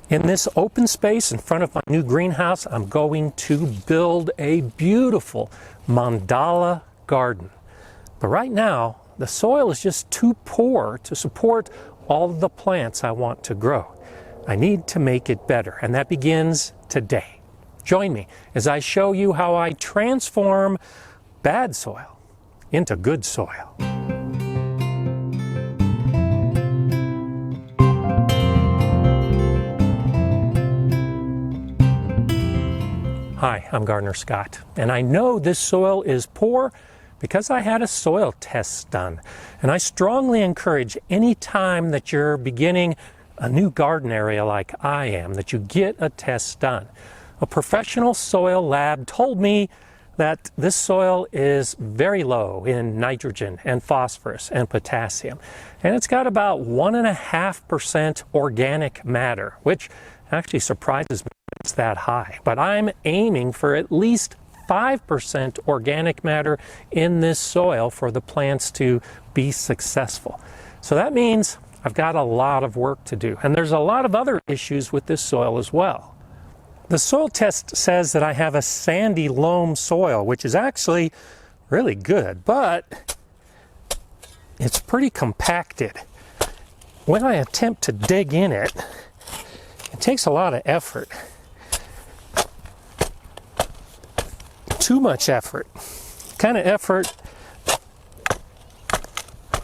In this open space in front of my new greenhouse, I'm going to build a beautiful mandala garden. But right now, the soil is just too poor to support all of the plants I want to grow. I need to make it better, and that begins today. Join me as I show you how I transform bad soil into good soil. Hi, I'm Gardener Scott, and I know this soil is poor because I had a soil test done. And I strongly encourage any time that you're beginning a new garden area like I am, that you get a test done. A professional soil lab told me that this soil is very low in nitrogen and phosphorus and potassium. And it's got about 1.5% organic matter, which actually surprises me it's that high. But I'm aiming for at least 5% organic matter in this soil for the plants to be successful. So that means I've got a lot of work to do. And there's a lot of other issues with this soil as well. The soil test says that I have a sandy loam soil, which is actually really good, but it's pretty compacted. When I attempt to dig in it, it takes a lot of effort. Too much effort. Kind of effort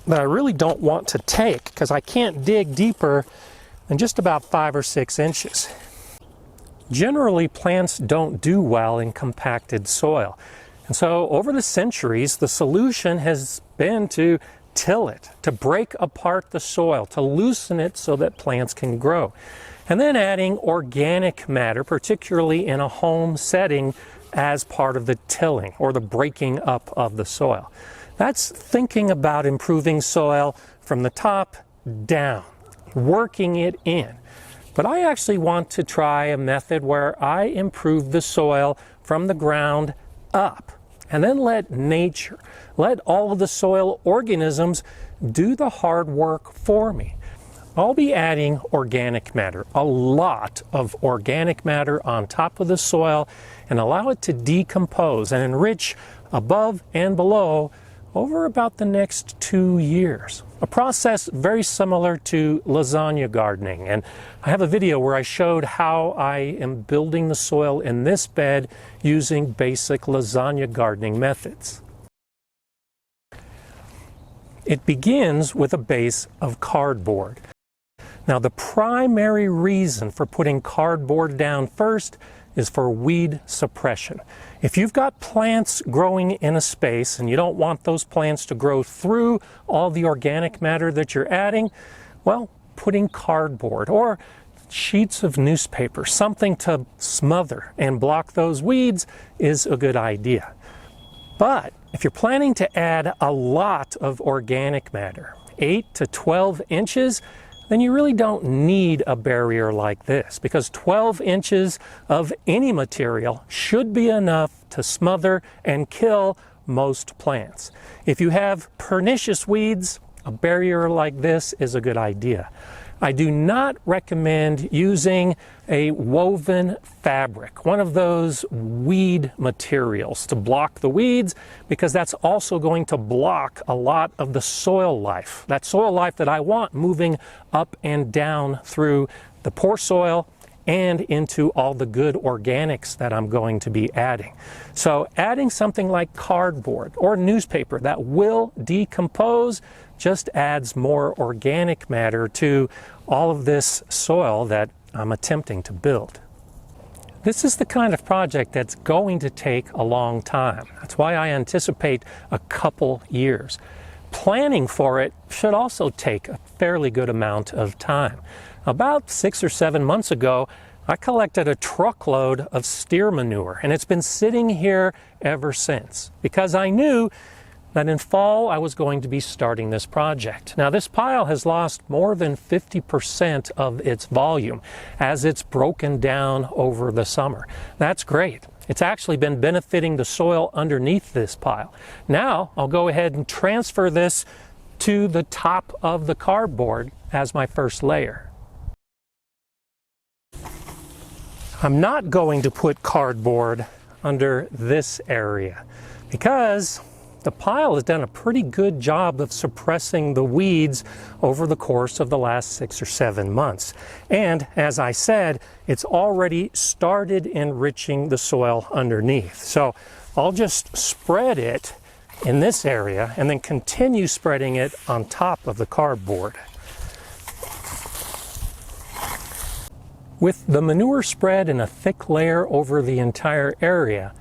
that I really don't want to take because I can't dig deeper than just about 5 or 6 inches. Generally, plants don't do well in compacted soil. And so over the centuries, the solution has been to till it, to break apart the soil, to loosen it so that plants can grow. And then adding organic matter, particularly in a home setting, as part of the tilling or the breaking up of the soil. That's thinking about improving soil from the top down, working it in. But I actually want to try a method where I improve the soil from the ground up and then let nature, let all of the soil organisms do the hard work for me. I'll be adding organic matter, a lot of organic matter on top of the soil, and allow it to decompose and enrich above and below over about the next 2 years. A process very similar to lasagna gardening. And I have a video where I showed how I am building the soil in this bed using basic lasagna gardening methods. It begins with a base of cardboard. Now, the primary reason for putting cardboard down first is for weed suppression. If you've got plants growing in a space and you don't want those plants to grow through all the organic matter that you're adding, well, putting cardboard or sheets of newspaper, something to smother and block those weeds, is a good idea. But if you're planning to add a lot of organic matter, 8 to 12 inches, then you really don't need a barrier like this, because 12 inches of any material should be enough to smother and kill most plants. If you have pernicious weeds, a barrier like this is a good idea. I do not recommend using a woven fabric, one of those weed materials to block the weeds, because that's also going to block a lot of the soil life, that soil life that I want moving up and down through the poor soil and into all the good organics that I'm going to be adding. So adding something like cardboard or newspaper that will decompose just adds more organic matter to all of this soil that I'm attempting to build. This is the kind of project that's going to take a long time. That's why I anticipate a couple years. Planning for it should also take a fairly good amount of time. About 6 or 7 months ago, I collected a truckload of steer manure, and it's been sitting here ever since because I knew that in fall I was going to be starting this project. Now, this pile has lost more than 50% of its volume as it's broken down over the summer. That's great. It's actually been benefiting the soil underneath this pile. Now I'll go ahead and transfer this to the top of the cardboard as my first layer. I'm not going to put cardboard under this area because the pile has done a pretty good job of suppressing the weeds over the course of the last 6 or 7 months. And as I said, it's already started enriching the soil underneath. So I'll just spread it in this area and then continue spreading it on top of the cardboard. With the manure spread in a thick layer over the entire area,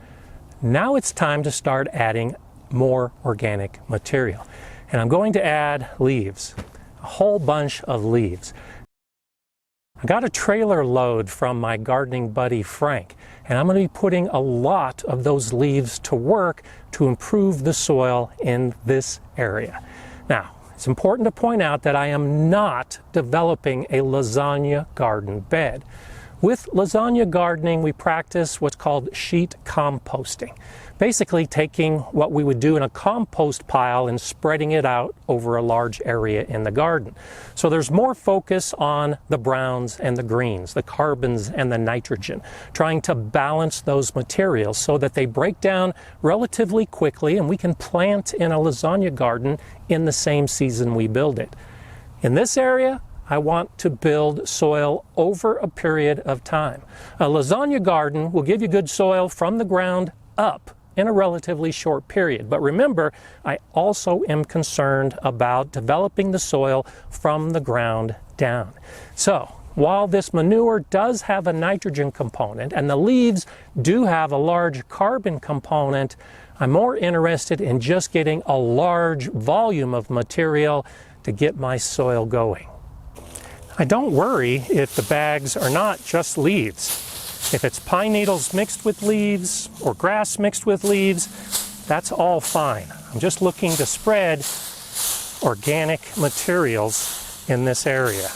now it's time to start adding more organic material. And I'm going to add leaves, a whole bunch of leaves. I got a trailer load from my gardening buddy Frank, and I'm going to be putting a lot of those leaves to work to improve the soil in this area. Now, it's important to point out that I am not developing a lasagna garden bed. With lasagna gardening, we practice what's called sheet composting. Basically taking what we would do in a compost pile and spreading it out over a large area in the garden. So there's more focus on the browns and the greens, the carbons and the nitrogen, trying to balance those materials so that they break down relatively quickly and we can plant in a lasagna garden in the same season we build it. In this area, I want to build soil over a period of time. A lasagna garden will give you good soil from the ground up in a relatively short period. But remember, I also am concerned about developing the soil from the ground down. So while this manure does have a nitrogen component and the leaves do have a large carbon component, I'm more interested in just getting a large volume of material to get my soil going. I don't worry if the bags are not just leaves. If it's pine needles mixed with leaves or grass mixed with leaves, that's all fine. I'm just looking to spread organic materials in this area.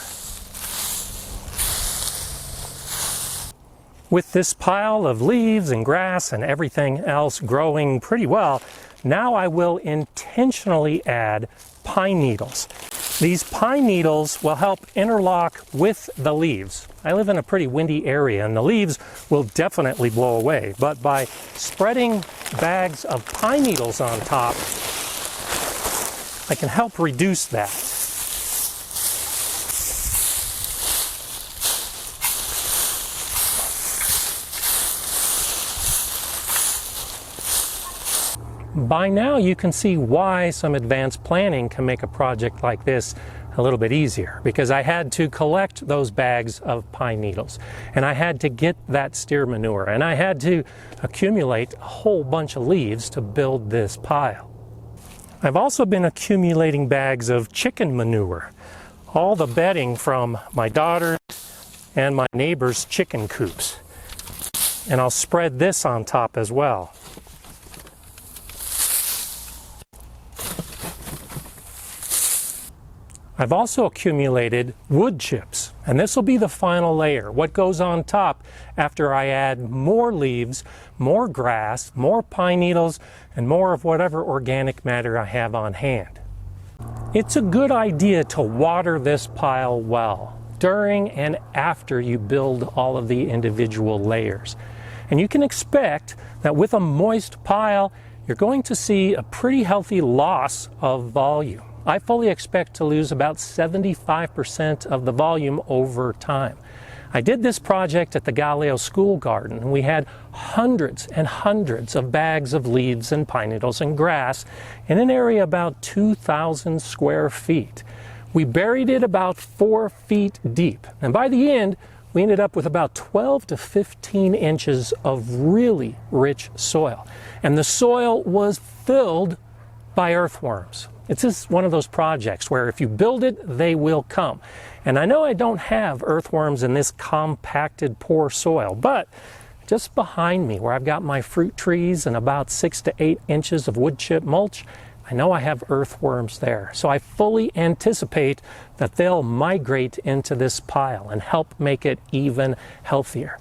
With this pile of leaves and grass and everything else growing pretty well, now I will intentionally add pine needles. These pine needles will help interlock with the leaves. I live in a pretty windy area and the leaves will definitely blow away, but by spreading bags of pine needles on top, I can help reduce that. By now you can see why some advanced planning can make a project like this a little bit easier, because I had to collect those bags of pine needles and I had to get that steer manure and I had to accumulate a whole bunch of leaves to build this pile. I've also been accumulating bags of chicken manure, all the bedding from my daughter and my neighbor's chicken coops, and I'll spread this on top as well. I've also accumulated wood chips, and this will be the final layer, what goes on top after I add more leaves, more grass, more pine needles, and more of whatever organic matter I have on hand. It's a good idea to water this pile well during and after you build all of the individual layers. And you can expect that with a moist pile, you're going to see a pretty healthy loss of volume. I fully expect to lose about 75% of the volume over time. I did this project at the Galileo School Garden, and we had hundreds and hundreds of bags of leaves and pine needles and grass in an area about 2,000 square feet. We buried it about 4 feet deep, and by the end, we ended up with about 12 to 15 inches of really rich soil. And the soil was filled by earthworms. It's just one of those projects where if you build it, they will come. And I know I don't have earthworms in this compacted, poor soil, but just behind me where I've got my fruit trees and about 6 to 8 inches of wood chip mulch, I know I have earthworms there. So I fully anticipate that they'll migrate into this pile and help make it even healthier.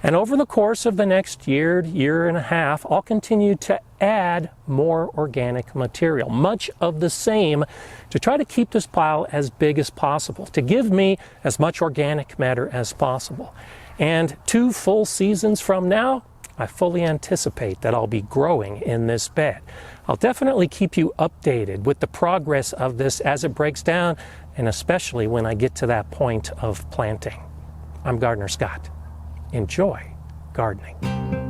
And over the course of the next year, year and a half, I'll continue to add more organic material, much of the same, to try to keep this pile as big as possible, to give me as much organic matter as possible. And 2 full seasons from now, I fully anticipate that I'll be growing in this bed. I'll definitely keep you updated with the progress of this as it breaks down, and especially when I get to that point of planting. I'm Gardener Scott. Enjoy gardening.